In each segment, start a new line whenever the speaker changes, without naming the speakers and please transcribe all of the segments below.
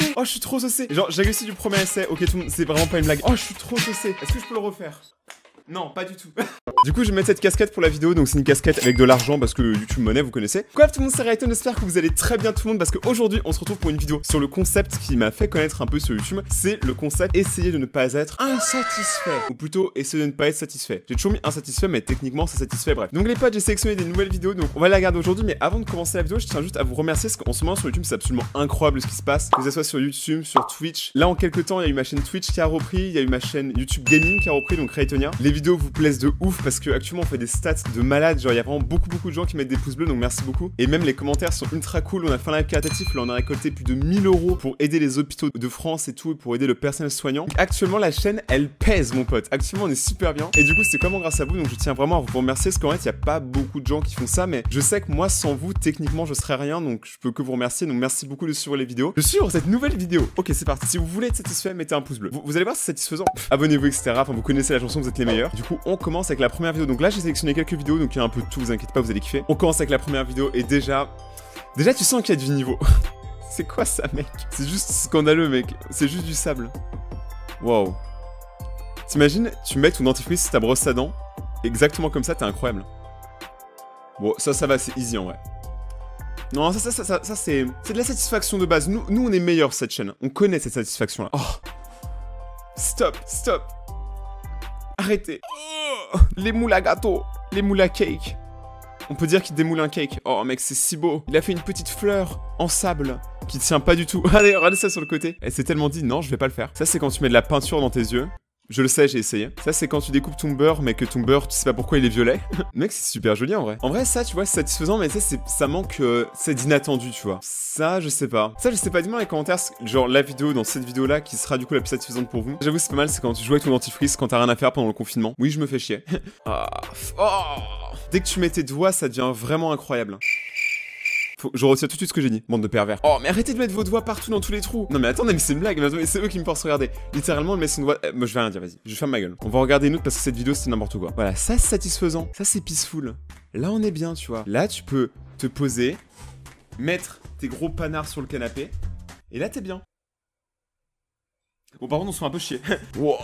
saucé. Oh, je suis trop saucé. Genre, j'ai réussi du premier essai. Ok, tout le monde, c'est vraiment pas une blague. Oh, je suis trop saucé. Est-ce que je peux le refaire? Non, pas du tout. Du coup, je vais mettre cette casquette pour la vidéo. Donc, c'est une casquette avec de l'argent parce que YouTube monnaie, vous connaissez. Quoi, tout le monde, c'est Rayton. J'espère que vous allez très bien, tout le monde. Parce qu'aujourd'hui, on se retrouve pour une vidéo sur le concept qui m'a fait connaître un peu sur YouTube. C'est le concept essayer de ne pas être insatisfait. Ou plutôt, essayer de ne pas être satisfait. J'ai toujours mis insatisfait, mais techniquement, c'est satisfait. Bref. Donc, les potes, j'ai sélectionné des nouvelles vidéos. Donc, on va les regarder aujourd'hui. Mais avant de commencer la vidéo, je tiens juste à vous remercier parce qu'en ce moment, sur YouTube, c'est absolument incroyable ce qui se passe. Que ce soit sur YouTube, sur Twitch. Là, en quelques temps, il y a eu ma chaîne Twitch qui a repris. Il y a eu ma chaîne YouTube Gaming qui a repris. Donc, Raytonia. Les vidéos vous plaisent de ouf parce que actuellement on fait des stats de malade, genre il y a vraiment beaucoup de gens qui mettent des pouces bleus, donc merci beaucoup. Et même les commentaires sont ultra cool. On a fait un live caritatif, là on a récolté plus de 1000 € pour aider les hôpitaux de France et tout, et pour aider le personnel soignant. Donc, actuellement la chaîne elle pèse mon pote, actuellement on est super bien. Et du coup c'est vraiment grâce à vous, donc je tiens vraiment à vous remercier parce qu'en fait il n'y a pas beaucoup de gens qui font ça, mais je sais que moi sans vous techniquement je serais rien, donc je peux que vous remercier. Donc merci beaucoup de suivre les vidéos, de suivre cette nouvelle vidéo. Ok, c'est parti. Si vous voulez être satisfait, mettez un pouce bleu. Vous allez voir c'est satisfaisant. Abonnez-vous, etc. Enfin vous connaissez la chanson, vous êtes les meilleurs. Du coup on commence avec la première vidéo. Donc là j'ai sélectionné quelques vidéos, donc il y a un peu de tout, vous inquiétez pas, vous allez kiffer. On commence avec la première vidéo et déjà tu sens qu'il y a du niveau. C'est quoi ça mec? C'est juste scandaleux mec, c'est juste du sable. Wow. T'imagines, tu mets ton dentifrice sur ta brosse à dents, exactement comme ça, t'es incroyable. Bon ça va, c'est easy en vrai. Non ça c'est de la satisfaction de base. Nous on est meilleurs sur cette chaîne, on connaît cette satisfaction là. Oh. Stop. Arrêtez. Oh, les moules à gâteau, les moules à cake. On peut dire qu'il démoule un cake. Oh mec, c'est si beau. Il a fait une petite fleur en sable qui tient pas du tout. Allez, regardez ça sur le côté. Elle s'est tellement dit non, je vais pas le faire. Ça, c'est quand tu mets de la peinture dans tes yeux. Je le sais, j'ai essayé. Ça, c'est quand tu découpes ton beurre, mais que ton beurre, tu sais pas pourquoi il est violet. Mec, c'est super joli en vrai. En vrai, ça, tu vois, c'est satisfaisant, mais ça manque, c'est d'inattendu, tu vois. Ça, je sais pas. Dis-moi dans les commentaires, genre la vidéo, dans cette vidéo-là, qui sera du coup la plus satisfaisante pour vous. J'avoue, c'est pas mal, c'est quand tu joues avec ton dentifrice, quand t'as rien à faire pendant le confinement. Oui, je me fais chier. Dès que tu mets tes doigts, ça devient vraiment incroyable. Je retire tout de suite ce que j'ai dit, bande de pervers. Oh, mais arrêtez de mettre vos doigts partout dans tous les trous. Non, mais attendez, mais c'est une blague, mais c'est eux qui me forcent à regarder. Littéralement, elle met son doigt. Moi, je vais rien dire, vas-y. Je ferme ma gueule. On va regarder une autre parce que cette vidéo, c'est n'importe quoi. Voilà, ça, c'est satisfaisant. Ça, c'est peaceful. Là, on est bien, tu vois. Là, tu peux te poser, mettre tes gros panards sur le canapé, et là, t'es bien. Bon, par contre, on se fait un peu chier. Wow.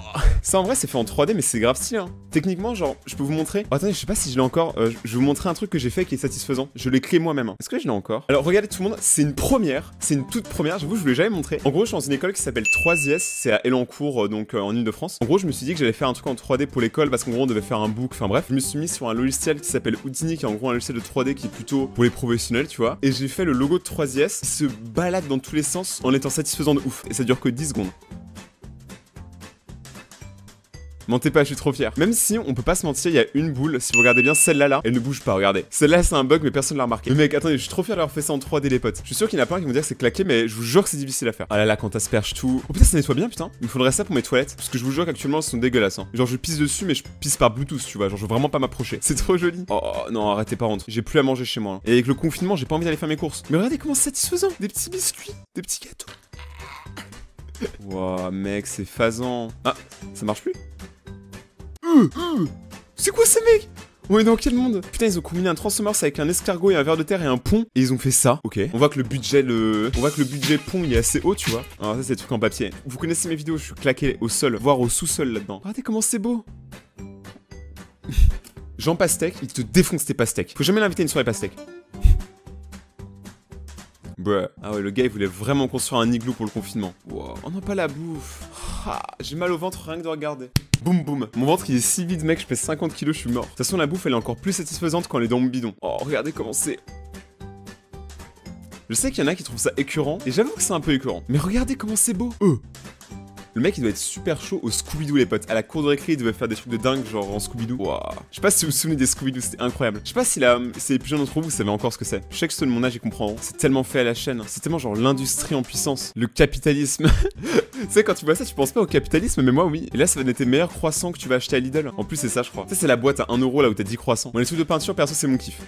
Ça, en vrai, c'est fait en 3D, mais c'est grave stylé, hein. Techniquement, genre, je peux vous montrer. Oh, attendez, je sais pas si je l'ai encore. Je vais vous montrer un truc que j'ai fait qui est satisfaisant. Je l'ai créé moi-même. Hein. Est-ce que je l'ai encore? Alors, regardez tout le monde, c'est une première. C'est une toute première. J'avoue, je vous l'ai jamais montré. En gros, je suis dans une école qui s'appelle 3IS. C'est à Elancourt, donc en Ile-de-France. En gros, je me suis dit que j'allais faire un truc en 3D pour l'école parce qu'en gros, on devait faire un book. Enfin bref, je me suis mis sur un logiciel qui s'appelle Houdini, qui est en gros un logiciel de 3D qui est plutôt pour les professionnels, tu vois. Et j'ai fait le logo de 3IS qui se balade dans tous les sens en étant satisfaisant de ouf. Et ça dure que 10 secondes. Mentez pas, je suis trop fier. Même si on peut pas se mentir, il y a une boule. Si vous regardez bien, celle-là, là, elle ne bouge pas, regardez. Celle-là, c'est un bug, mais personne l'a remarqué. Mais mec, attendez, je suis trop fier d'avoir fait ça en 3D, les potes. Je suis sûr qu'il y en a plein qui vont dire que c'est claqué, mais je vous jure que c'est difficile à faire. Ah là là, quand t'asperges tout. Oh putain, ça nettoie bien, putain. Il me faudrait ça pour mes toilettes. Parce que je vous jure qu'actuellement, elles sont dégueulasses. Hein. Genre, je pisse dessus, mais je pisse par Bluetooth, tu vois. Genre, je veux vraiment pas m'approcher. C'est trop joli. Oh non, arrêtez pas, rentre. J'ai plus à manger chez moi. Hein. Et avec le confinement, j'ai pas envie d'aller faire mes courses. Mais regardez comment c'est satisfaisant. Des petits biscuits, des petits gâteaux. Wouah, mec, c'est phasant. Ah, ça marche plus? C'est quoi ça mec? On est dans quel monde? Putain, ils ont combiné un Transformers avec un escargot et un ver de terre et un pont. Et ils ont fait ça. Ok. On voit que le budget pont il est assez haut, tu vois. Alors ça c'est des trucs en papier. Vous connaissez mes vidéos, je suis claqué au sol, voire au sous-sol là-dedans. Regardez comment c'est beau. Jean Pastèque, il te défonce tes pastèques. Faut jamais l'inviter à une soirée pastèque. Bruh. Ah ouais, le gars il voulait vraiment construire un igloo pour le confinement. Wow. Oh non, pas la bouffe. Ah, j'ai mal au ventre rien que de regarder. Boum boum. Mon ventre il est si vide mec, je pèse 50 kilos, je suis mort. De toute façon la bouffe elle est encore plus satisfaisante quand elle est dans mon bidon. Oh regardez comment c'est. Je sais qu'il y en a qui trouvent ça écœurant, et j'avoue que c'est un peu écœurant. Mais regardez comment c'est beau. Le mec il doit être super chaud au Scooby-Doo les potes. À la cour de récré il devait faire des trucs de dingue genre en Scooby-Doo. Wow. Je sais pas si vous vous souvenez des Scooby-Doo, c'était incroyable. Je sais pas si les plus jeunes d'entre vous savez encore ce que c'est. Je sais que ceux de mon âge ils comprendront. C'est tellement fait à la chaîne. C'est tellement genre l'industrie en puissance. Le capitalisme. Tu sais quand tu vois ça tu penses pas au capitalisme mais moi oui. Et là ça va être tes meilleurs croissants que tu vas acheter à Lidl. En plus c'est ça je crois. Ça c'est la boîte à 1 € là où t'as 10 croissants. Bon les trucs de peinture perso c'est mon kiff.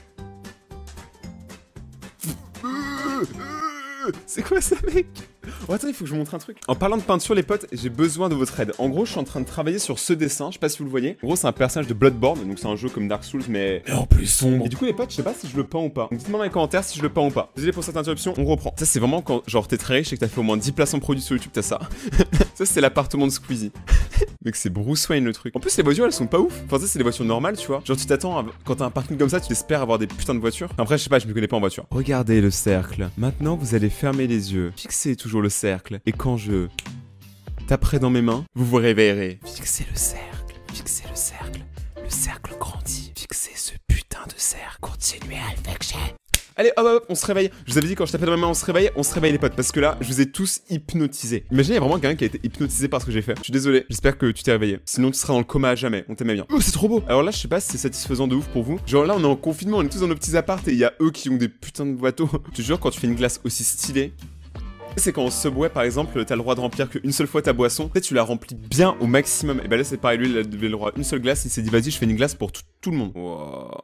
C'est quoi ça mec? Oh attends, il faut que je vous montre un truc. En parlant de peinture les potes, j'ai besoin de votre aide. En gros, je suis en train de travailler sur ce dessin, je sais pas si vous le voyez. En gros, c'est un personnage de Bloodborne, donc c'est un jeu comme Dark Souls mais en plus sombre. Et du coup les potes, je sais pas si je le peins ou pas. Donc dites-moi dans les commentaires si je le peins ou pas. Désolé pour cette interruption, on reprend. Ça c'est vraiment quand genre t'es très riche et que t'as fait au moins 10 placements produits sur YouTube, t'as ça. Ça c'est l'appartement de Squeezie. Mec, c'est Bruce Wayne le truc. En plus les voitures elles sont pas ouf. Enfin ça c'est des voitures normales, tu vois. Genre tu t'attends quand t'as un parking comme ça, tu espères avoir des putains de voitures. Après je sais pas, je me connais pas en voiture. Regardez le cercle. Maintenant vous allez fermer les yeux. Fixez toujours le cercle. Et quand je taperai dans mes mains, vous vous réveillerez. Fixez le cercle. Fixez le cercle. Le cercle grandit. Fixez ce putain de cercle. Continuez à le fixer. Allez, hop, hop, on se réveille. Je vous avais dit quand je tapais dans mes mains, on se réveille les potes, parce que là, je vous ai tous hypnotisés. Imaginez, il y a vraiment quelqu'un qui a été hypnotisé par ce que j'ai fait. Je suis désolé, j'espère que tu t'es réveillé. Sinon, tu seras dans le coma à jamais. On t'aimait bien. Oh, c'est trop beau. Alors là, je sais pas si c'est satisfaisant de ouf pour vous. Genre là, on est en confinement, on est tous dans nos petits apparts et il y a eux qui ont des putains de bateaux. Je te jure, quand tu fais une glace aussi stylée. C'est quand au Subway par exemple, t'as le droit de remplir qu'une seule fois ta boisson, peut-être tu la remplis bien au maximum. Et bah là c'est pareil, lui il avait le droit à une seule glace, il s'est dit vas-y je fais une glace pour tout le monde. Wow.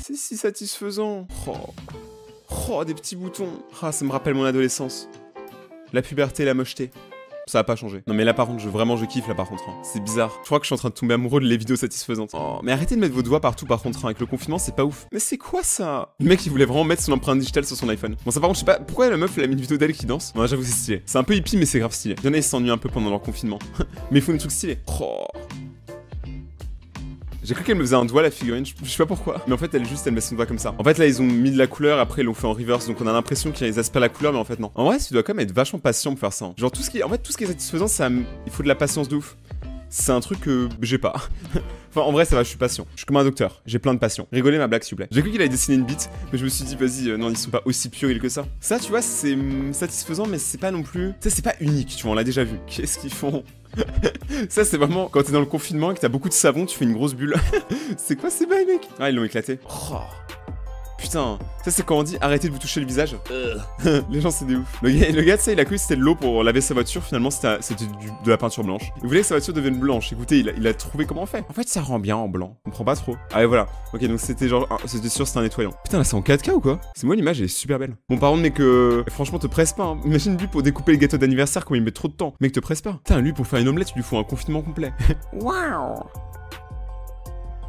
C'est si satisfaisant. Oh, des petits boutons. Ah, ça me rappelle mon adolescence. La puberté, la mocheté. Ça a pas changé. Non mais là par contre, je kiffe là par contre. Hein. C'est bizarre. Je crois que je suis en train de tomber amoureux de les vidéos satisfaisantes. Oh, mais arrêtez de mettre vos doigts partout par contre. Hein. Avec le confinement, c'est pas ouf. Mais c'est quoi ça? Le mec, il voulait vraiment mettre son empreinte digitale sur son iPhone. Bon ça par contre, je sais pas pourquoi la meuf elle a mis une vidéo d'elle qui danse. Bon, j'avoue c'est stylé. C'est un peu hippie mais c'est grave stylé. Il y en a ils s'ennuient un peu pendant leur confinement. Mais ils font des trucs stylés. Oh. J'ai cru qu'elle me faisait un doigt la figurine, je sais pas pourquoi. Mais en fait elle met son doigt comme ça. En fait là ils ont mis de la couleur, après ils l'ont fait en reverse, donc on a l'impression qu'ils aspirent la couleur, mais en fait non. En vrai tu dois quand même être vachement patient pour faire ça. Hein. Genre tout ce qui est satisfaisant, il faut de la patience de ouf. C'est un truc que j'ai pas. Enfin en vrai ça va, je suis patient. Je suis comme un docteur, j'ai plein de passion. Rigolez ma blague s'il vous plaît. J'ai cru qu'il allait dessiner une bite, mais je me suis dit vas-y, non ils sont pas aussi puérils que ça. Ça tu vois c'est satisfaisant mais c'est pas non plus... Tu sais c'est pas unique, tu vois on l'a déjà vu. Qu'est-ce qu'ils font? Ça c'est vraiment quand t'es dans le confinement et que t'as beaucoup de savon, tu fais une grosse bulle. C'est quoi ces bails mec? Ah ils l'ont éclaté. Oh. Putain, ça c'est quand on dit arrêtez de vous toucher le visage. Les gens c'est des ouf. Le gars tu sais il a cru que c'était de l'eau pour laver sa voiture, finalement c'était de la peinture blanche. Il voulait que sa voiture devienne blanche, écoutez il a trouvé comment on fait. En fait ça rend bien en blanc, on comprend pas trop. Ah et voilà, ok donc c'était genre, c'était sûr c'était un nettoyant. Putain là c'est en 4K ou quoi? C'est moi l'image elle est super belle. Bon par contre mec franchement te presse pas hein. Imagine lui pour découper les gâteaux d'anniversaire comme il met trop de temps. Mec te presse pas. Putain lui pour faire une omelette il lui faut un confinement complet. Waouh.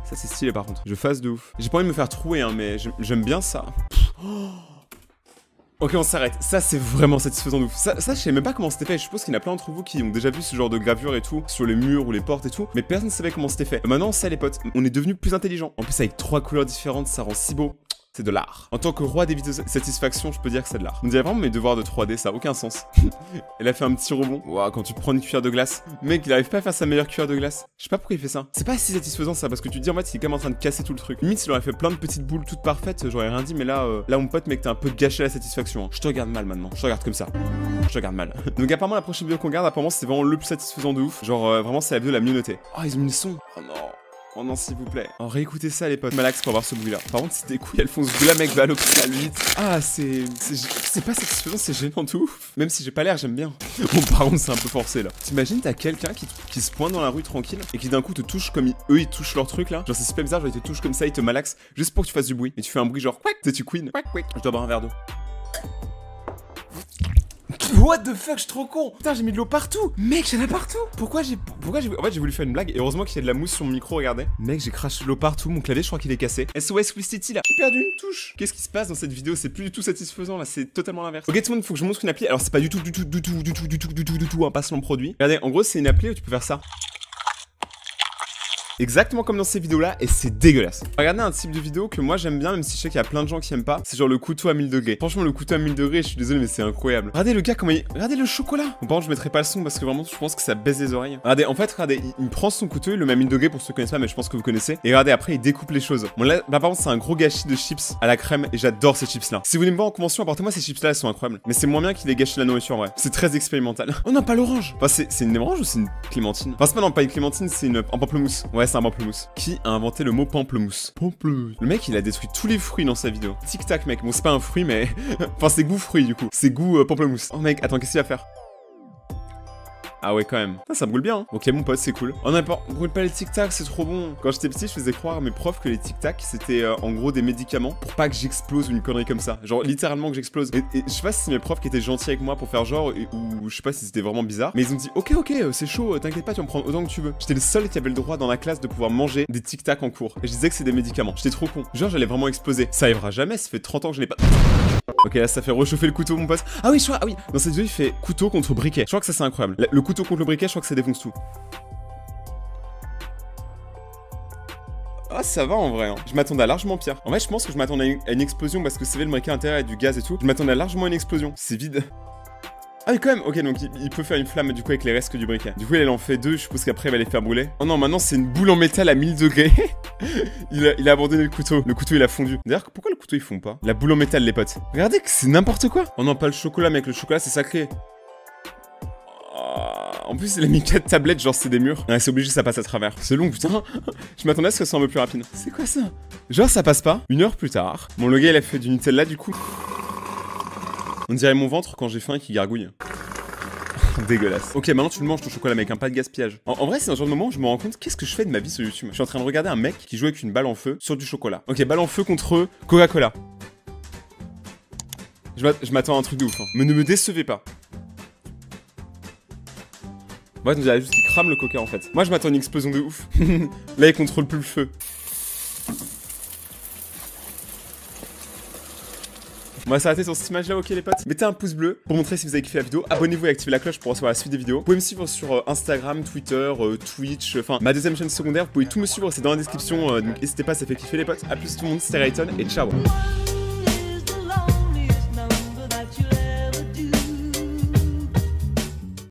Ça c'est stylé par contre, je fasse de ouf. J'ai pas envie de me faire trouer hein, mais j'aime bien ça. Ok on s'arrête, ça c'est vraiment satisfaisant de ouf. Ça je sais même pas comment c'était fait, je suppose qu'il y en a plein d'entre vous qui ont déjà vu ce genre de gravure et tout, sur les murs ou les portes et tout, mais personne ne savait comment c'était fait. Maintenant ça les potes, on est devenus plus intelligents. En plus avec 3 couleurs différentes, ça rend si beau. C'est de l'art. En tant que roi des vidéos satisfaction, je peux dire que c'est de l'art. On dirait vraiment mes devoirs de 3D, ça a aucun sens. Elle a fait un petit rebond. Waouh, quand tu prends une cuillère de glace. Mec, il arrive pas à faire sa meilleure cuillère de glace. Je sais pas pourquoi il fait ça. C'est pas si satisfaisant ça, parce que tu te dis en fait, il est quand même en train de casser tout le truc. Limite, s'il aurait fait plein de petites boules toutes parfaites, j'aurais rien dit, mais là, mon pote, mec, t'as un peu gâché la satisfaction. Hein. Je te regarde mal maintenant. Je te regarde comme ça. Je te regarde mal. Donc, apparemment, la prochaine vidéo qu'on regarde, apparemment, c'est vraiment le plus satisfaisant de ouf. Genre, vraiment, c'est la vidéo la mieux notée. Oh, ils ont mis le son. Oh non. Oh non s'il vous plaît. Oh réécoutez ça les potes. Malax pour avoir ce bruit là. Par contre si tes couilles elles font ce bruit là mec va à l'hôpital vite. Ah c'est pas satisfaisant, c'est gênant de ouf. Même si j'ai pas l'air j'aime bien. Bon par contre c'est un peu forcé là. T'imagines t'as quelqu'un qui se pointe dans la rue tranquille et qui d'un coup te touche comme eux ils touchent leur truc là. Genre c'est super bizarre, genre ils te touchent comme ça, ils te malaxent juste pour que tu fasses du bruit. Et tu fais un bruit genre quack, tu queen. Quack quack. Je dois boire un verre d'eau. What the fuck, je suis trop con. Putain, j'ai mis de l'eau partout. Mec, j'en ai partout. Pourquoi j'ai... En fait, j'ai voulu faire une blague. Et heureusement qu'il y a de la mousse sur mon micro, regardez. Mec, j'ai craché de l'eau partout. Mon clavier, je crois qu'il est cassé. SOS Quistity là. J'ai perdu une touche. Qu'est-ce qui se passe dans cette vidéo? C'est plus du tout satisfaisant là. C'est totalement l'inverse. Ok, tout le monde, faut que je montre une appli. Alors, c'est pas du tout un placement produit. Regardez, en gros, c'est une appli où tu peux faire ça. Exactement comme dans ces vidéos là et c'est dégueulasse. Regardez un type de vidéo que moi j'aime bien même si je sais qu'il y a plein de gens qui aiment pas. C'est genre le couteau à 1000 degrés. Franchement le couteau à 1000 degrés je suis désolé mais c'est incroyable. Regardez le gars comment il... Regardez le chocolat. Bon par contre je mettrai pas le son parce que vraiment je pense que ça baisse les oreilles. Regardez en fait regardez il prend son couteau, il le met à 1000 degrés pour ceux qui connaissent pas mais je pense que vous connaissez. Et regardez après il découpe les choses. Bon là par contre c'est un gros gâchis de chips à la crème et j'adore ces chips là. Si vous voulez me voir en convention apportez-moi ces chips là, elles sont incroyables. Mais c'est moins bien qu'il ait gâché la nourriture en vrai. C'est très expérimental. Oh non pas l'orange. Enfin c'est une orange ou c'est une clémentine? Enfin c'est pas non pas une clémentine c'est un pamplemousse. Ouais c'est un pamplemousse. Qui a inventé le mot pamplemousse? Pamplemousse. Le mec il a détruit tous les fruits dans sa vidéo. Tic tac mec, bon c'est pas un fruit mais... enfin c'est goût fruit du coup. C'est goût pamplemousse. Oh mec, attends qu'est-ce qu'il va faire? Ah ouais, quand même. Ça brûle bien, hein. Ok, mon pote, c'est cool. Oh non, brûle pas les tic-tac, c'est trop bon. Quand j'étais petit, je faisais croire à mes profs que les tic-tac, c'était en gros des médicaments pour pas que j'explose ou une connerie comme ça. Genre, littéralement que j'explose. Et je sais pas si c'est mes profs qui étaient gentils avec moi pour faire genre, ou je sais pas si c'était vraiment bizarre. Mais ils ont dit, ok, c'est chaud, t'inquiète pas, tu en prends autant que tu veux. J'étais le seul qui avait le droit dans la classe de pouvoir manger des tic-tac en cours. Et je disais que c'est des médicaments. J'étais trop con. Genre, j'allais vraiment exploser. Ça arrivera jamais, ça fait 30 ans que je n'ai pas. Ok, là ça fait réchauffer le couteau, mon pote. Ah oui, je crois, ah oui, dans cette vidéo il fait couteau contre briquet. Je crois que ça c'est incroyable. Le couteau contre le briquet, je crois que ça défonce tout. Ah, ça va en vrai, hein. Je m'attendais à largement pire. En vrai, je pense que je m'attendais à une explosion parce que c'est le briquet à l'intérieur et du gaz et tout. Je m'attendais à largement à une explosion. C'est vide. Ah oui, quand même. Ok, donc il peut faire une flamme du coup avec les restes du briquet. Du coup, elle en fait 2. Je suppose qu'après, elle va les faire brûler. Oh non, maintenant c'est une boule en métal à 1000 degrés. il a abandonné le couteau. Le couteau, il a fondu. D'ailleurs, pourquoi le couteau, il fond pas? La boule en métal, les potes. Regardez que c'est n'importe quoi. Oh non, pas le chocolat, mec. Le chocolat, c'est sacré. En plus, il a mis 4 tablettes, genre c'est des murs. Ouais, c'est obligé, ça passe à travers. C'est long, putain. Je m'attendais à ce que ça soit un peu plus rapide. C'est quoi ça? Genre, ça passe pas. 1 heure plus tard. Bon, le gars, il a fait du Nutella, du coup. On dirait mon ventre quand j'ai faim et qu'il gargouille. Dégueulasse. Ok, maintenant tu le manges ton chocolat, mec, hein, pas de gaspillage. En vrai, c'est dans ce genre de moment où je me rends compte qu'est-ce que je fais de ma vie sur YouTube. Je suis en train de regarder un mec qui joue avec une balle en feu sur du chocolat. Ok, balle en feu contre Coca-Cola. Je m'attends à un truc de ouf, hein. Mais ne me décevez pas. Ouais, on dirait juste qu'il crame le coca en fait. Moi, je m'attends à une explosion de ouf. Là, il contrôle plus le feu. On va s'arrêter sur cette image là, ok les potes. Mettez un pouce bleu pour montrer si vous avez kiffé la vidéo. Abonnez-vous et activez la cloche pour recevoir la suite des vidéos. Vous pouvez me suivre sur Instagram, Twitter, Twitch, enfin ma deuxième chaîne secondaire. Vous pouvez tout me suivre, c'est dans la description. Donc n'hésitez pas, ça fait kiffer les potes. A plus tout le monde, c'était Rayton et ciao.